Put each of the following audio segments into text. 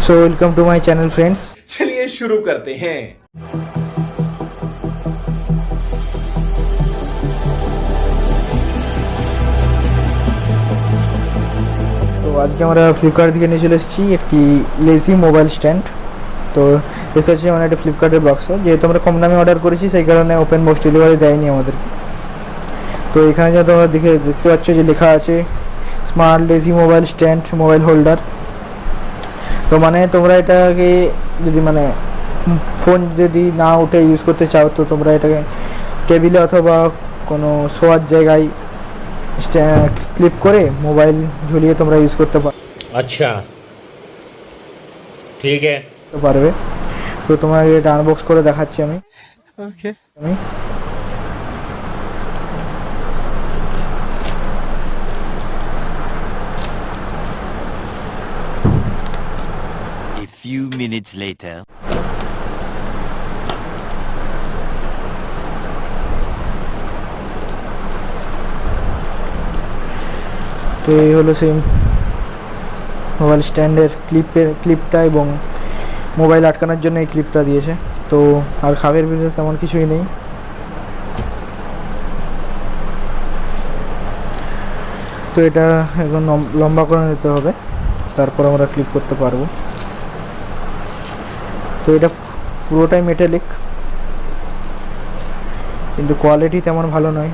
So welcome to my channel friends. चलिए शुरू करते हैं। তো আজকে আমরা ফ্লিপকার্ট থেকে নিয়ে চলে এসেছি একটি লেজি মোবাইল স্ট্যান্ড। তো দেখতে হচ্ছে মানে একটা ফ্লিপকার্টের বক্স, যেহেতু আমরা কম দামে অর্ডার করেছি সেই কারণে ওপেন বক্স ডেলিভারি দেয়নি আমাদেরকে। তো এখানে যা তোমরা দেখতে পাচ্ছ যে লেখা আছে smart lazy mobile stand mobile holder. তো মানে তোমরা এটাকে যদি মানে ফোন যদি না উঠে ইউজ করতে চাও তো তোমরা এটাকে টেবিলে অথবা কোনো শোয়ার জায়গায় ক্লিপ করে মোবাইল ঝুলিয়ে তোমরা ইউজ করতে अच्छा ठीक है পারবে। তো তোমার এটা আনবক্স করে দেখাচ্ছি আমি। A few minutes later. তো এই হলো সেই মোবাইল স্ট্যান্ডের ক্লিপটা এবং মোবাইল আটকানোর জন্য এই ক্লিপটা দিয়েছে। তো আর খাবের ভিতরে তেমন কিছুই নেই। তো এটা এখন লম্বা করে নিতে হবে, তারপর আমরা ক্লিপ করতে পারবো। তো এটা পুরোটাই মেটালিক, কিন্তু কোয়ালিটি তেমন ভালো নয়।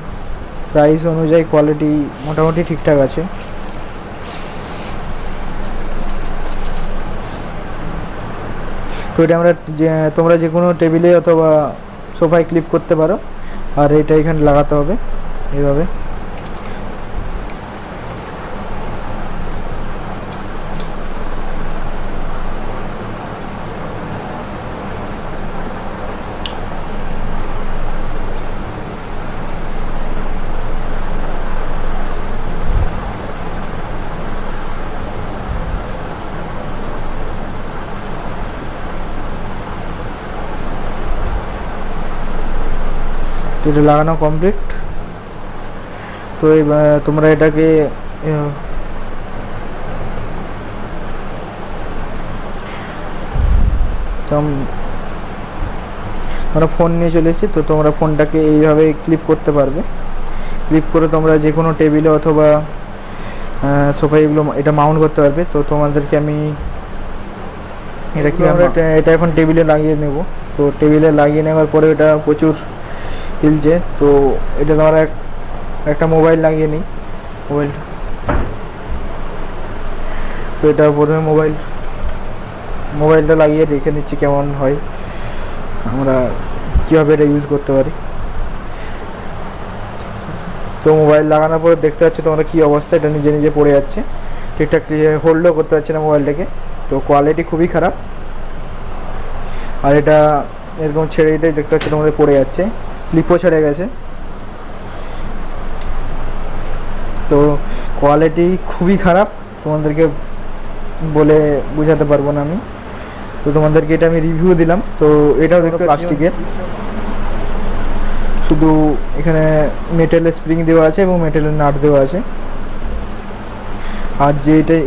প্রাইস অনুযায়ী কোয়ালিটি মোটামুটি ঠিকঠাক আছে। তো এটা তোমরা যে কোনো টেবিলে অথবা সোফায় ক্লিপ করতে পারো। আর এটা এখানে লাগাতে হবে এইভাবে। তো এটা লাগানো কমপ্লিট। তো তোমরা এটাকে আমরা ফোন নিয়ে চলে এসেছি। তো তোমরা ফোনটাকে এইভাবে ক্লিপ করতে পারবে। ক্লিপ করে তোমরা যে কোনো টেবিলে অথবা সোফায় এগুলো এটা মাউন্ট করতে পারবে। তো তোমাদেরকে আমি এটা কি আমরা এটা এখন টেবিলে লাগিয়ে নেব। তো টেবিলে লাগিয়ে নেওয়ার পরে এটা প্রচুর হিলছে। তো এটা তোমার একটা মোবাইল লাগিয়ে নিই মোবাইলটা। তো এটা প্রথমে মোবাইলটা লাগিয়ে দেখে নিচ্ছি কেমন হয়, আমরা কীভাবে এটা ইউজ করতে পারি। তো মোবাইল লাগানোর পরে দেখতে পাচ্ছ তোমরা কী অবস্থা, এটা নিজে নিজে পড়ে যাচ্ছে, ঠিকঠাক হোল্ডও করতে পারছে না মোবাইলটাকে। তো কোয়ালিটি খুবই খারাপ। আর এটা এরকম ছেড়ে দিতে দেখতে পাচ্ছ তোমাদের পড়ে যাচ্ছে, ক্লিপও ছেড়ে গেছে। তো কোয়ালিটি খুবই খারাপ, তোমাদেরকে বলে বোঝাতে পারবো না আমি। তো তোমাদেরকে এটা আমি রিভিউ দিলাম। তো এটাও দেখতে প্লাস্টিকের, শুধু এখানে মেটালের স্প্রিং দেওয়া আছে এবং মেটালের নাট দেওয়া আছে। আর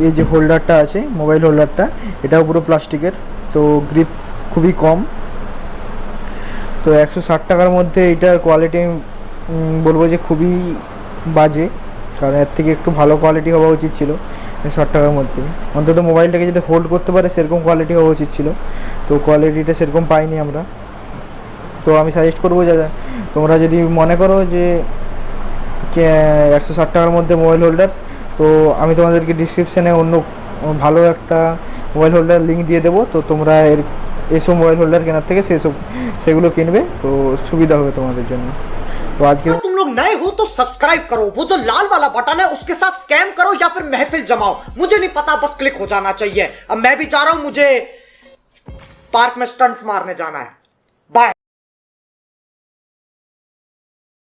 এই যে হোল্ডারটা আছে মোবাইল হোল্ডারটা, এটাও পুরো প্লাস্টিকের। তো গ্রিপ খুবই কম। তো 160 টাকার মধ্যে এটার কোয়ালিটি বলবো যে খুবই বাজে, কারণ এর থেকে একটু ভালো কোয়ালিটি হওয়া উচিত ছিল। 60 টাকার মধ্যে অন্তত মোবাইলটাকে যদি হোল্ড করতে পারে সেরকম কোয়ালিটি হওয়া উচিত ছিল। তো কোয়ালিটিটা সেরকম পাইনি আমরা। তো আমি সাজেস্ট করবো যে তোমরা যদি মনে করো যে 160 টাকার মধ্যে মোবাইল হোল্ডার, তো আমি তোমাদেরকে ডিসক্রিপশানে অন্য ভালো একটা মোবাইল হোল্ডার লিঙ্ক দিয়ে দেবো। তো তোমরা এইসব মোবাইল হোল্ডার কেনার থেকে সেগুলো কিনবে, তো সুবিধা হবে তোমাদের জন্য। तो आज के तुम लोग नए हो तो सब्सक्राइब करो, वो जो लाल वाला बटन है उसके साथ स्कैम करो या फिर महफिल जमाओ, मुझे नहीं पता, बस क्लिक हो जाना चाहिए। अब मैं भी जा रहा हूं, मुझे पार्क में स्टंट्स मारने जाना है।